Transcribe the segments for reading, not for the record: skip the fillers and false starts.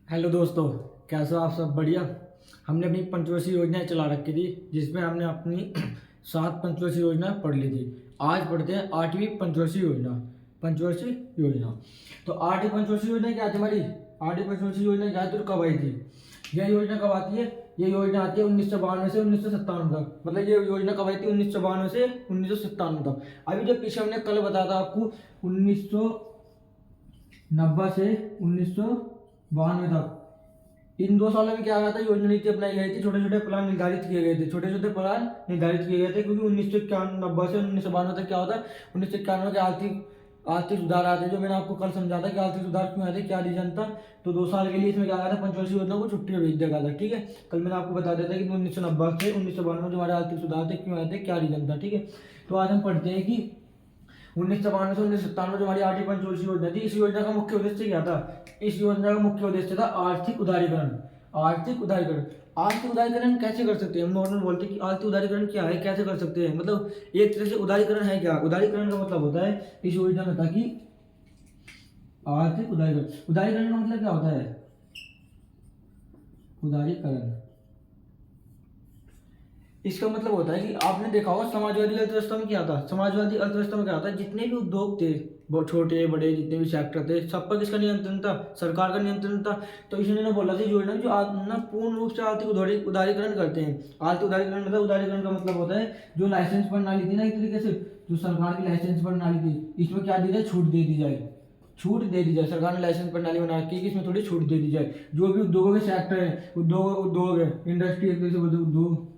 Hello दोस्तों, कैसे हो आप सब? बढ़िया। हमने अपनी पंचवर्षीय योजनाएं चला रखी थी, जिसमें हमने अपनी 7 पंचवर्षीय योजना पढ़ ली थी। आज पढ़ते हैं 8वीं पंचवर्षीय योजना। पंचवर्षीय योजना तो 8वीं पंचवर्षीय योजना क्या थी हमारी? 8वीं पंचवर्षीय योजना क्या थी और कब आई थी? यह योजना कब आती है? ये योजना आती है 1952 से 1957 तक। मतलब ये योजना कब आई थी? 1952 से 1957 तक। अभी जो पीछे हमने कल बताया था आपको, 1990 से 1992 तक, इन 2 सालों में क्या हुआ था? योजना नीति अपनाई गई थी, छोटे छोटे प्लान निर्धारित किए गए थे, छोटे छोटे प्लान निर्धारित किए गए थे, क्योंकि 1991 से 1992 तक क्या होता है? 1991 के आर्थिक आर्थिक सुधार आते हैं, जो मैंने आपको कल समझा था कि आर्थिक सुधार क्यों आते, क्या रीजन था। तो 2 साल के लिए इसमें क्या था? पंचवर्षीय योजना को छुट्टी में भेज दिया गया था। ठीक है, कल मैंने आपको बता दिया था कि 1990 से 1992 जो हमारे आर्थिक सुधार थे, क्यों आए थे, क्या रीजन था। ठीक है, तो आज हम पढ़ते हैं कि 1992 से 1997 जो हमारी 8वीं पंचवर्षीय योजना थी, इस योजना का मुख्य उद्देश्य क्या था? इस योजना का मुख्य उद्देश्य था आर्थिक उदारीकरण। आर्थिक उदारीकरण आर्थिक उदारीकरण कैसे कर सकते हैं? हम नॉर्मल बोलते हैं कि आर्थिक उदारीकरण क्या है, कैसे कर सकते हैं। मतलब एक तरह से उदारीकरण है क्या? उदारीकरण का मतलब होता है इस योजना में था कि आर्थिक उदारीकरण। उदारीकरण का मतलब क्या होता है? उदारीकरण इसका मतलब होता है कि आपने देखा होगा समाजवादी अर्थव्यवस्था में क्या था। समाजवादी अर्थव्यवस्था में क्या होता है? जितने भी उद्योग थे, वो छोटे बड़े जितने भी सेक्टर थे, सब पर किसका नियंत्रण था? सरकार का नियंत्रण था। तो इसने ना बोला था योजना जो ना पूर्ण रूप से आर्थिक उदारीकरण करते हैं। आर्थिक उदारीकरण मतलब, उदारीकरण का मतलब होता है जो लाइसेंस प्रणाली थी ना, एक तरीके से जो सरकार की लाइसेंस प्रणाली थी, इसमें क्या दी जाए? छूट दे दी जाए। छूट दे दी जाए। सरकार ने लाइसेंस प्रणाली बना रखी है कि इसमें थोड़ी छूट दे दी जाए। जो भी उद्योगों के सेक्टर है, उद्योग है, इंडस्ट्री, एक तरह से उद्योग,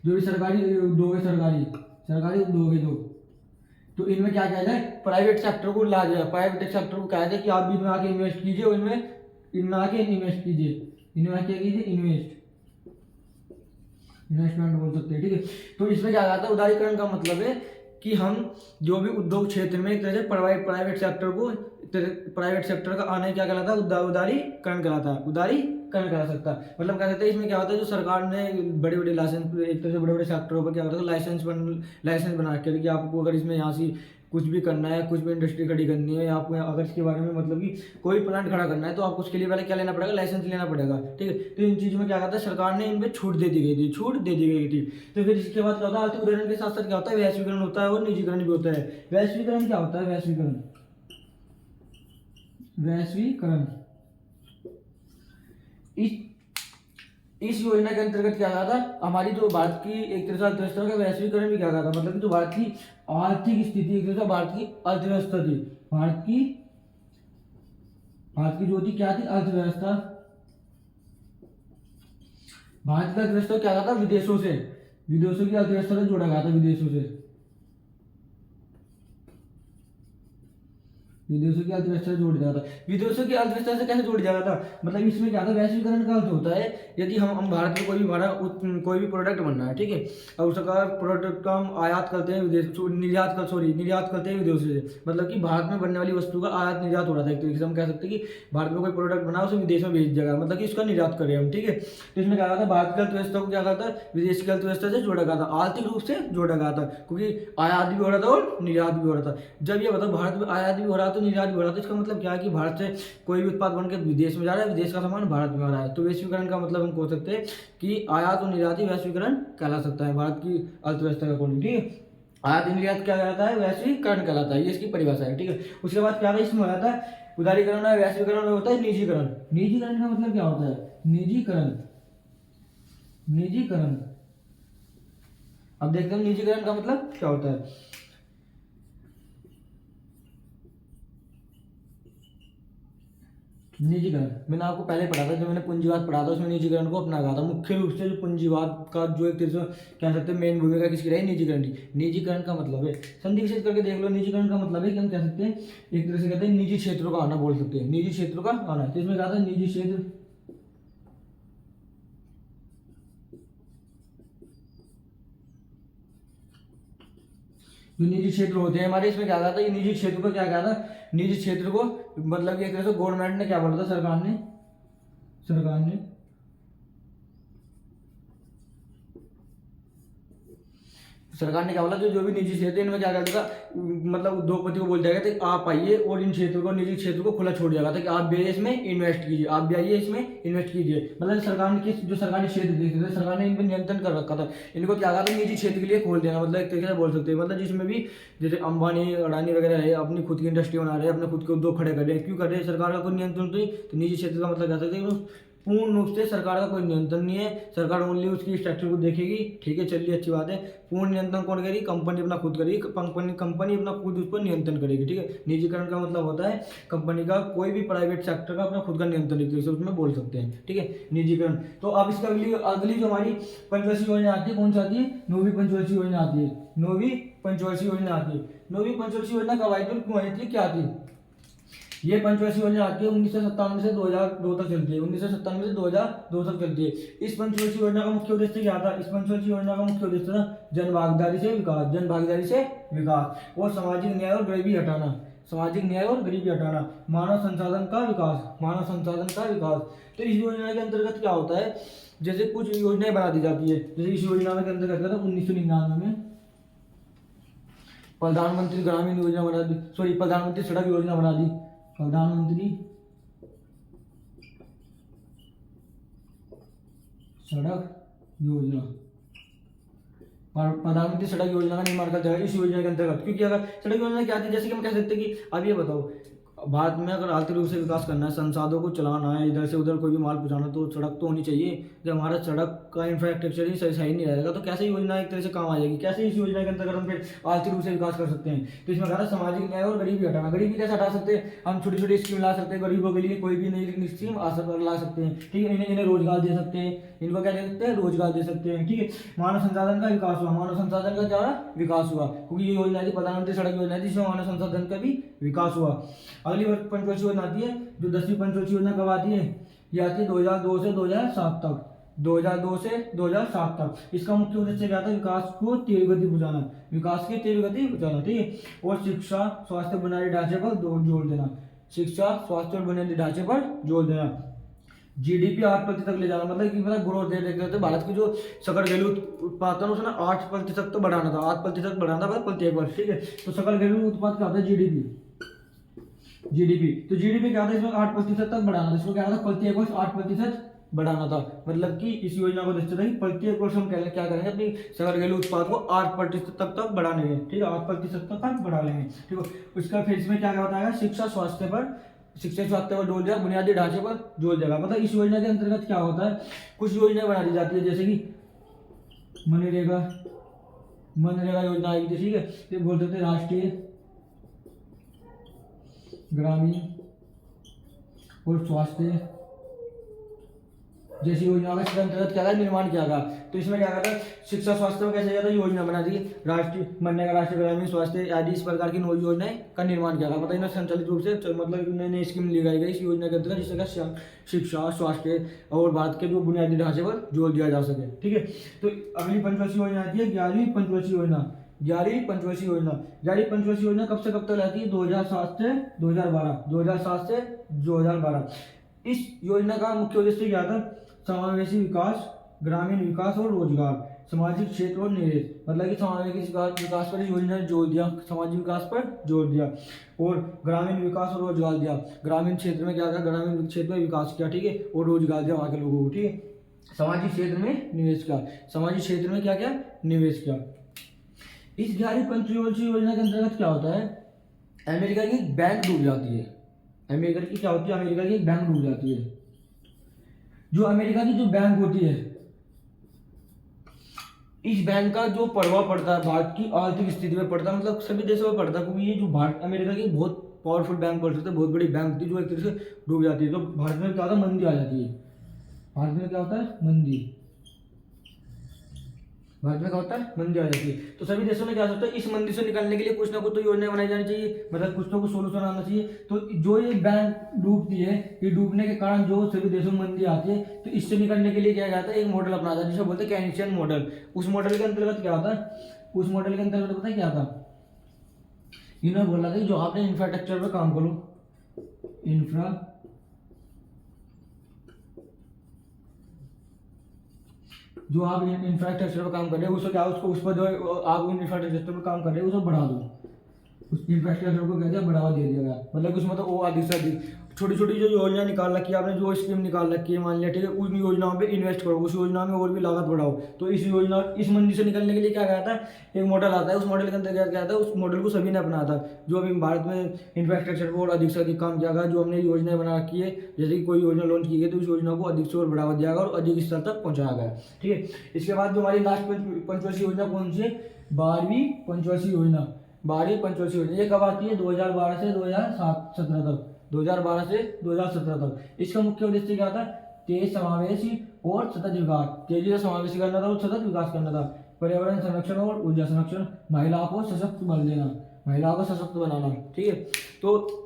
जो भी सरकारी उद्योग है, सरकारी सरकारी उद्योग है जो, तो इनमें क्या किया जाए? प्राइवेट सेक्टर को ला जाए। प्राइवेट सेक्टर को कहा जाए कि आप भी इनमें आके इन्वेस्ट कीजिए, और इनमें आके इन्वेस्ट कीजिए, इनमें आके कीजिए इन्वेस्टमेंट बोल सकते हैं। ठीक है, तो इसमें क्या आता है? उदारीकरण का मतलब है कि हम जो भी उद्योग क्षेत्र में एक तरह से प्राइवेट सेक्टर का आने क्या कहलाता है? उदारीकरण कहलाता है। उदारीकरण करा सकता है। मतलब कह सकते हैं इसमें क्या होता है, जो सरकार ने बड़े बड़े लाइसेंस, एक तरह से बड़े बड़े सेक्टरों पर क्या होता है, लाइसेंस बना रखे कि आपको अगर इसमें यहाँ से कुछ भी करना है, कुछ भी इंडस्ट्री खड़ी करनी है, आपको अगर इसके बारे में मतलब कि कोई प्लांट खड़ा करना है, तो आपको उसके लिए पहले क्या लेना पड़ेगा? लाइसेंस लेना पड़ेगा। ठीक है, तो इन चीज़ों में क्या कहता है? सरकार ने इन पे छूट दे दी गई थी, छूट दे दी गई थी। तो फिर इसके बाद क्या होता है? आर्थिक उदाहरण के साथ साथ क्या होता है? वैश्वीकरण होता है और निजीकरण भी होता है। वैश्वीकरण क्या होता है? वैश्वीकरण वैश्वीकरण इस इस योजना के अंतर्गत क्या कहा था? हमारी जो भारत की एक तरह से अर्थव्यवस्था का वैश्वीकरण भी क्या कहा था? मतलब कि जो भारत की आर्थिक स्थिति, एक तरह से भारत की अर्थव्यवस्था थी, भारत की जो थी क्या थी? अर्थव्यवस्था। भारत की अर्थव्यवस्था क्या कहा था? विदेशों की अर्थव्यवस्था से जोड़ा गया था, विदेशों की अर्थव्यवस्था से जोड़ दिया था। विदेशों की अर्थव्यवस्था से कैसे जोड़ दिया था? मतलब इसमें क्या था? वैश्वीकरण का अर्थ होता है, यदि हम भारत में कोई भी प्रोडक्ट बनना है, ठीक है, और उसका प्रोडक्ट का हम आयात करते हैं विदेश, निर्यात करते हैं विदेशों से। मतलब कि भारत में बनने वाली वस्तु का आयात निर्यात हो रहा था। एक तरीके से हम कह सकते हैं कि भारत में कोई प्रोडक्ट बना, उसे विदेश में भेज दिया गया, मतलब कि इसका निर्यात करें हम। ठीक है, तो इसमें क्या था? भारत की अर्थव्यवस्था को क्या कहता है? विदेश की अर्थव्यवस्था से जोड़ा गया था, आर्थिक रूप से जोड़ा गया था, क्योंकि आयात भी हो रहा था और निर्यात भी हो रहा था। जब ये बताओ भारत में आयात भी हो रहा था, निर्यात भी हो रहा था, इसका मतलब क्या है कि भारत से कोई भी उत्पाद बनकर विदेश में जा रहा है, विदेश का सामान भारत में आ रहा है। तो वैश्वीकरण का मतलब हम कह सकते हैं कि आयात और निर्यात ही वैश्वीकरण कहला सकता है भारत की अर्थव्यवस्था का अकॉर्डिंग। ठीक है, आयात निर्यात क्या कहलाता है? वैश्वीकरण कहलाता है, ये इसकी परिभाषा है। ठीक है, उसके बाद क्या है? इसमें हो जाता है उदारीकरण है, वैश्वीकरण होता है निजीकरण। निजीकरण का मतलब क्या होता है? निजीकरण अब देखते हैं निजीकरण का मतलब क्या होता है। निजीकरण मैंने आपको पहले पढ़ा था, जब मैंने पूंजीवाद पढ़ा था, उसमें निजीकरण को अपना गया था। मुख्य रूप से जो पूंजीवाद का जो एक तरह से कह सकते हैं मेन भूमिका किसकी रही? निजीकरण की। निजीकरण का मतलब है, संधि विच्छेद करके देख लो। निजीकरण का मतलब है कि हम कह सकते हैं, एक तरह से कहते हैं निजी क्षेत्रों का आना, बोल सकते हैं निजी क्षेत्रों का आना। तो इसमें कहा था निजी क्षेत्र, जो निजी क्षेत्र होते हैं हमारे, इसमें क्या कहा था? ये निजी क्षेत्र को क्या कहा था? निजी क्षेत्र को मतलब एक तरह से गवर्नमेंट ने क्या बोला था? सरकार ने सरकार ने क्या बोला, जो जो भी निजी क्षेत्र है इनमें क्या कर देगा, मतलब उद्योगपति को बोल जाएगा कि आप आइए और इन क्षेत्रों को, निजी क्षेत्र को खुला छोड़ जाएगा था कि आप भी आइए इसमें इन्वेस्ट कीजिए, आप भी आइए इसमें इन्वेस्ट कीजिए। मतलब सरकार ने किस, जो सरकारी क्षेत्र देखे थे सरकार ने इन पर नियंत्रण कर रखा था, इनको क्या कहा था, निजी क्षेत्र के लिए खोल देना, मतलब एक तरीके से बोल सकते हैं। मतलब जिसमें भी जैसे अंबानी अडानी वगैरह है, अपनी खुद की इंडस्ट्री बना रहे हैं, अपने खुद के उद्योग खड़े कर रहे हैं, क्यों कर रहे हैं, सरकार का कोई नियंत्रण तो नहीं। तो निजी क्षेत्र का मतलब कह सकते हैं पूर्ण रूप से सरकार का कोई नियंत्रण नहीं है, सरकार ओनली उसकी स्ट्रक्चर को देखेगी, ठीक है चलिए अच्छी बात है। पूर्ण नियंत्रण कौन करेगी, कंपनी अपना खुद करेगी, कंपनी अपना खुद उस पर नियंत्रण करेगी, ठीक है। निजीकरण का मतलब होता है कंपनी का, कोई भी प्राइवेट सेक्टर का अपना खुद का नियंत्रण एक तरीके से उसमें बोल सकते हैं, ठीक है, निजीकरण। तो अब इसका अगली जो हमारी पंचवर्षीय योजना आती है, कौन सी आती है, 9वीं पंचवर्षीय योजना आती है, 9वीं पंचवर्षीय योजना आती है। 9वीं पंचवर्षीय योजना कब आई थी, क्यों आई थी, क्या थी। ये पंचवर्षीय योजना आती है 1997 से 2002 तक चलती है, 1997 से 2002 तक चलती है। इस पंचवर्षीय योजना का मुख्य उद्देश्य क्या था, इस पंचवर्षीय योजना का मुख्य उद्देश्य था जन भागीदारी से विकास, जन भागीदारी से विकास और सामाजिक न्याय और गरीबी हटाना, सामाजिक न्याय और गरीबी हटाना, मानव संसाधन का विकास, मानव संसाधन का विकास। तो इस योजना के अंतर्गत क्या होता है, जैसे कुछ योजनाएं बना दी जाती है, जैसे इस योजना के अंतर्गत था 1999 में प्रधानमंत्री ग्रामीण योजना बना दी, सॉरी प्रधानमंत्री सड़क योजना बना दी, प्रधानमंत्री सड़क योजना, प्रधानमंत्री सड़क योजना का निर्माण करता है इस योजना के अंतर्गत। क्योंकि अगर सड़क योजना क्या थी, जैसे कि हम कह सकते हैं कि अब ये बताओ, भारत में अगर आर्थिक रूप से विकास करना है, संसाधनों को चलाना है, इधर से उधर कोई भी माल पहुंचाना, तो सड़क तो होनी चाहिए। जब हमारा सड़क का इंफ्रास्ट्रक्चर ही सही नहीं रहेगा तो कैसे योजना एक तरह से काम आ जाएगी, कैसे इस योजना के अंतर्गत हम फिर आर्थिक रूप से विकास कर सकते हैं। तो इसमें कहा था सामाजिक न्याय और गरीबी हटाना। गरीबी कैसे हटा सकते हैं, हम छोटी छोटी स्कीम ला सकते हैं, गरीबों के लिए कोई भी नई स्कीम ला सकते हैं, ठीक है, इन्हें रोजगार दे सकते हैं, इनको क्या दे सकते हैं, रोजगार दे सकते हैं, ठीक है। मानव संसाधन का विकास हुआ, मानव संसाधन का क्या हुआ, विकास हुआ, क्योंकि ये योजना थी प्रधानमंत्री सड़क योजना थी, जिसमें मानव संसाधन का भी विकास हुआ। अगली पंचवर्षीय योजना आती है, जो 10वीं पंचवर्षीय योजना कब आती है, ये आती है 2002 से 2007 तक, 2002 से 2007 तक। इसका मुख्य उद्देश्य क्या था, विकास को तीव्र गति पहुंचाना, विकास की तीव्र गति पहुंचाना, ठीक है, और शिक्षा स्वास्थ्य बुनियादी ढांचे पर जोर देना, शिक्षा स्वास्थ्य और बुनियादी ढांचे पर जोर देना। जीडीपी 8% तक ले जाना, मतलब कि मतलब ग्रोथ दे रहे थे, भारत की जो सकल घरेलू उत्पादन उसने 8% तक तो बढ़ाना था, 8% बढ़ाना था प्रत्येक वर्ष, ठीक है। तो सकल घरेलू उत्पाद क्या होता है, जीडीपी, जीडीपी, तो जीडीपी क्या था, इसमें 8% तक बढ़ाना था, इसको क्या था, प्रत्येक वर्ष 8% बढ़ाना था। मतलब कि इस योजना को दृष्टि रखी प्रत्येक वर्ष हम क्या करेंगे, अपनी सकल घरेलू उत्पाद को 8% तक बढ़ा लेंगे, ठीक है, 8% तक बढ़ा लेंगे, ठीक है। उसका फिर इसमें क्या बताया, शिक्षा स्वास्थ्य पर जोर दिया, बुनियादी ढांचे पर जोर देगा। मतलब इस योजना के अंतर्गत क्या होता है, कुछ योजनाएं बना दी जाती है, जैसे कि मनरेगा योजना आई थी, ठीक है, ये बोलते थे राष्ट्रीय ग्रामीण और स्वास्थ्य जैसी योजना का इसके अंतर्गत क्या निर्माण किया गया। तो इसमें क्या करता है, शिक्षा स्वास्थ्य में कैसे किया था, योजना बना दी, राष्ट्रीय मनरेगा, राष्ट्रीय ग्रामीण स्वास्थ्य आदि इस प्रकार की योजनाएं का निर्माण किया गया। मतलब इन्हें संचालित रूप से मतलब नई नई स्कीम लगाई गई इस योजना के अंतर्गत, जिससे शिक्षा स्वास्थ्य और भारत के जो बुनियादी ढांचे पर जोर दिया जा सके, ठीक है। तो अगली पंचवर्षीय योजना आती है 11वीं पंचवर्षीय योजना, 11वीं पंचवर्षीय योजना। 11वीं पंचवर्षीय योजना कब से कब तक रहती है, 2007 से 2012, 2007 से 2012। इस योजना का मुख्य उद्देश्य क्या था, समावेशी विकास, ग्रामीण विकास और रोजगार, सामाजिक क्षेत्र और निवेश। मतलब कि सामाजिक विकास पर योजना ने जोर दिया, सामाजिक विकास पर जोर दिया और ग्रामीण विकास और रोजगार दिया। ग्रामीण क्षेत्र में क्या था, ग्रामीण क्षेत्र में विकास किया, ठीक है, और रोजगार दिया वहाँ के लोगों को, ठीक है। सामाजिक क्षेत्र में निवेश किया, सामाजिक क्षेत्र में क्या किया, निवेश किया। इस 11वीं पंचवर्षीय योजना के अंतर्गत क्या होता है, अमेरिका की बैंक डूब जाती है, अमेरिका की क्या होती है, अमेरिका की एक बैंक डूब जाती है। जो अमेरिका की जो बैंक होती है, इस बैंक का जो प्रभाव पड़ता है भारत की आर्थिक स्थिति में पड़ता है, मतलब सभी देशों में पड़ता है, क्योंकि ये जो भारत अमेरिका की बहुत पावरफुल बैंक बोल सकते हैं, बहुत बड़ी बैंक थी जो एक तरह से डूब जाती है। तो भारत में क्या होता है, मंदी आ जाती है, भारत में क्या होता है, मंदी, भारत में क्या होता है, मंदी आ जाती है। तो सभी देशों ने क्या सोचा, इस मंदी से निकलने के लिए कुछ ना कुछ तो योजना बनाई जानी चाहिए, मतलब कुछ ना कुछ सोल्यूशन आना चाहिए। तो जो ये बैंक डूबती है, ये डूबने के कारण जो सभी देशों में मंदी आती है, तो इससे निकलने के लिए क्या जाता है, एक मॉडल अपनाता है जिसे बोलते हैं केनेशियन मॉडल। उस मॉडल के अंतर्गत क्या होता है, उस मॉडल के अंतर्गत पता है क्या था, इन्होंने बोला था कि जो आपने इंफ्रास्ट्रक्चर पर काम करो, जो आप इंफ्रास्ट्रक्चर पर काम कर रहे हो उसको क्या, उसको उस पर जो आप इंफ्रास्ट्रक्चर पर काम कर रहे हो उसको बढ़ा दो, उस इंफ्रास्ट्रक्चर को कहते हैं बढ़ावा दे दिया गया। मतलब उसमें तो वो अधिक से अधिक छोटी छोटी जो योजना निकाल रखी है आपने, जो स्कीम निकाल रखी है मान लिया, ठीक है, उन योजनाओं पे इन्वेस्ट करो, उस योजना में और भी लागत बढ़ाओ। तो इस योजना, इस मंदी से निकलने के लिए क्या कहा था, एक मॉडल आता है, उस मॉडल के अंदर क्या क्या था, उस मॉडल को सभी ने अपनाया था। जो अभी भारत में इंफ्रास्ट्रक्चर पर और अधिक से अधिक काम किया गया, जो हमने योजनाएं बना रखी है, जैसे कि कोई योजना लॉन्च की गई तो उस योजना को अधिक से और बढ़ावा दिया गया और अधिक स्तर तक पहुंचाया गया। ठीक है, इसके बाद जो हमारी लास्ट पंचवर्षीय योजना कौन सी है, 12वीं पंचवर्षीय योजना। 12वीं पंचवर्षीय योजना ये कब आती है, 2012 से 2017 तक, 2012 से 2017 तक। इसका मुख्य उद्देश्य क्या था, तेज समावेशी और सतत विकास, तेजी से समावेशी करना था और सतत विकास करना था, पर्यावरण संरक्षण और ऊर्जा संरक्षण, महिलाओं को सशक्त बल देना, महिलाओं को सशक्त बनाना। ठीक है, तो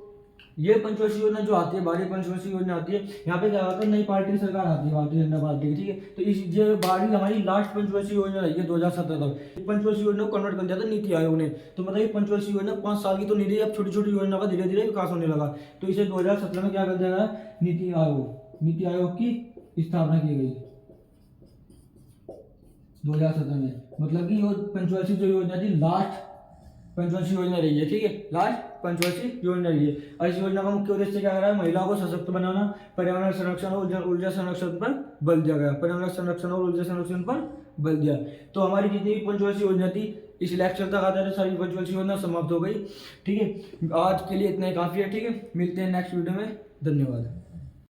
ये पंचवर्षीय योजना जो आती है, 12वीं पंचवर्षीय योजना आती है, यहाँ पे क्या होता है, नई पार्टी की सरकार आती है, भारतीय जनता पार्टी की। ठीक है, तो इस ये 12वीं हमारी लास्ट पंचवर्षीय योजना रही है 2017 तक। पंचवर्षीय योजना को कन्वर्ट कर दिया था नीति आयोग ने। तो मतलब ये पंचवर्षीय योजना 5 साल की तो नहीं रही, अब छोटी छोटी योजना का धीरे धीरे विकास होने लगा। तो इसे 2017 में क्या कर दिया गया, नीति आयोग की स्थापना की गई 2017 में। मतलब कि पंचवर्षीय जो योजना थी, लास्ट पंचवर्षीय योजना रही है। ठीक है, लास्ट पंचवर्षीय योजना रही है। और इस योजना का मुख्य उद्देश्य क्या है, महिलाओं को सशक्त बनाना, पर्यावरण संरक्षण और ऊर्जा संरक्षण पर बल दिया गया, पर्यावरण संरक्षण और ऊर्जा संरक्षण पर बल दिया। तो हमारी जितनी भी पंचवर्षीय योजना थी इस लेक्चर तक आते थे, सारी पंचवर्षीय योजना समाप्त हो गई। ठीक है, आज के लिए इतना ही काफी है। ठीक है, मिलते हैं नेक्स्ट वीडियो में, धन्यवाद।